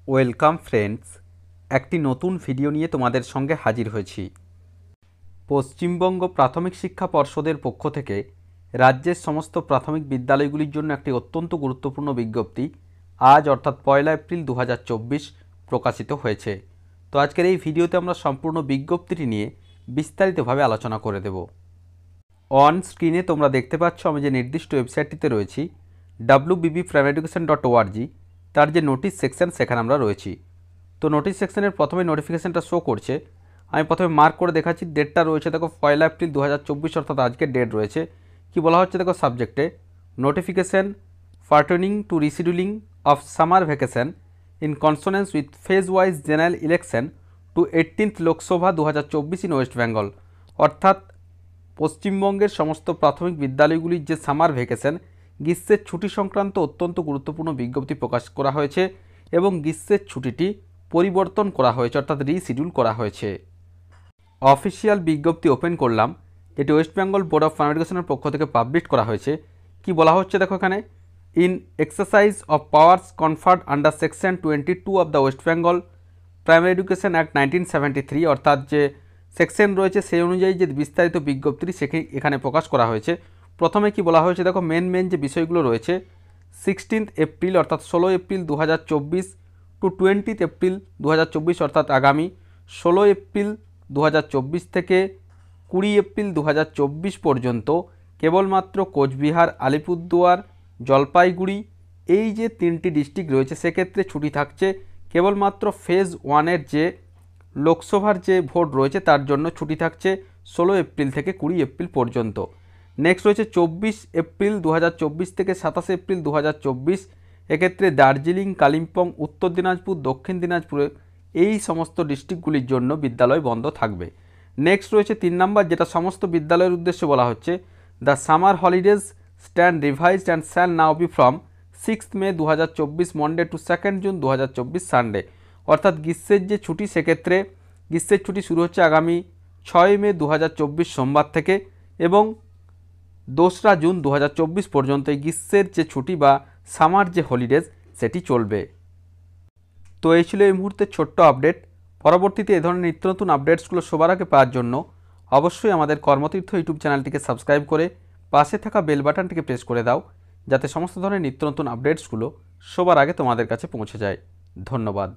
Welcome friends, একটি নতুন video নিয়ে তোমাদের সঙ্গে হাজির হয়েছি। পশ্চিমবঙ্গ প্রাথমিক শিক্ষা পর্ষদের পক্ষ থেকে রাজ্যের সমস্ত প্রাথমিক বিদ্যালয়গুলির জন্য একটি অত্যন্ত গুরুত্বপূর্ণ বিজ্ঞপ্তি আজ অর্থাৎ 1 এপ্রিল 2024 প্রকাশিত হয়েছে। তো আজকের এই ভিডিওতে আমরা সম্পূর্ণ বিজ্ঞপ্তিটি নিয়ে বিস্তারিতভাবে আলোচনা করে দেব। অন স্ক্রিনে তোমরা দেখতে পাচ্ছ আমি যে নির্দিষ্ট ওয়েবসাইটটিতে রয়েছি wbbprimaryeducation.org, তার যে নোটিশ সেকশন সেখানে আমরা রয়েছি। তো নোটিশ সেকশনের প্রথমে নোটিফিকেশনটা শো করছে। আমি প্রথমে মার্ক করে দেখাচ্ছি, ডেটটা রয়েছে দেখো 1 এপ্রিল 2024 অর্থাৎ আজকের ডেট রয়েছে। কি বলা হচ্ছে দেখো সাবজেক্টে, notification pertaining to rescheduling of summer vacation in consonance with phase wise general election to 18th Lok Sabha 2024 in West Bengal. অর্থাৎ পশ্চিমবঙ্গের সমস্ত প্রাথমিক বিদ্যালয়গুলির যে সামার ভ্যাকেশন, গ্রীষ্মের ছুটি সংক্রান্ত অত্যন্ত গুরুত্বপূর্ণ বিজ্ঞপ্তি প্রকাশ করা হয়েছে এবং গ্রীষ্মের ছুটিটি পরিবর্তন করা হয়েছে অর্থাৎ রিশিডিউল করা হয়েছে। অফিসিয়াল বিজ্ঞপ্তি ওপেন করলাম, এটি West Bengal board of primary এডুকেশনের পক্ষ থেকে পাবলিশ করা হয়েছে। কি বলা হচ্ছে দেখো এখানে, in exercise of powers conferred under section 22 of the West Bengal primary education act 1973, অর্থাৎ যে সেকশন রয়েছে সেই অনুযায়ী যে বিস্তারিত বিজ্ঞপ্তিটি এখানে প্রকাশ করা হয়েছে। প্রথমে কি বলা হয়েছে দেখো, মেন যে বিষয়গুলো রয়েছে, 16th এপ্রিল অর্থাৎ 16 এপ্রিল 2024 টু 20th এপ্রিল 2024 অর্থাৎ আগামী 16 এপ্রিল 2024 থেকে 20 এপ্রিল 2024 পর্যন্ত কেবলমাত্র কোচবিহার, আলিপুরদুয়ার, জলপাইগুড়ি এই যে 3টি ডিস্ট্রিক্ট রয়েছে সেক্ষেত্রে ছুটি থাকছে। কেবলমাত্র ফেজ 1-এর যে লোকসভার যে ভোট রয়েছে তার জন্য ছুটি থাকছে 16 এপ্রিল থেকে 20 এপ্রিল পর্যন্ত। নেক্সট রয়েছে 24 এপ্রিল 2024 থেকে 27 এপ্রিল 2024, এক্ষেত্রে দার্জিলিং, কালিম্পং, উত্তর দিনাজপুর, দক্ষিণ দিনাজপুরে এই সমস্ত ডিস্ট্রিক্টগুলির জন্য বিদ্যালয় বন্ধ থাকবে। নেক্সট রয়েছে 3 নম্বর, যেটা সমস্ত বিদ্যালয়ের উদ্দেশ্যে বলা হচ্ছে, the summer holidays stand revised and shall now be from 6th May 2024 Monday to 2nd June 2024 Sunday. অর্থাৎ গ্রীষ্মের যে ছুটি, সেক্ষেত্রে গ্রীষ্মের ছুটি শুরু হচ্ছে আগামী 6 মে 2024 সোমবার থেকে এবং 2রা জুন 2024 পর্যন্ত এই গ্রীষ্মের যে ছুটি বা সামার যে হলিডেজ সেটি চলবে। তো এই ছিল এই মুহূর্তের ছোট্ট আপডেট। পরবর্তীতে এ ধরনের নিত্য নতুন আপডেটসগুলো সবার আগে পাওয়ার জন্য অবশ্যই আমাদের কর্মতীর্থ ইউটিউব চ্যানেলটিকে সাবস্ক্রাইব করে পাশে থাকা বেল বাটনটিকে প্রেস করে দাও, যাতে সমস্ত ধরনের নিত্য নতুন আপডেটসগুলো সবার আগে তোমাদের কাছে পৌঁছে যায়। ধন্যবাদ।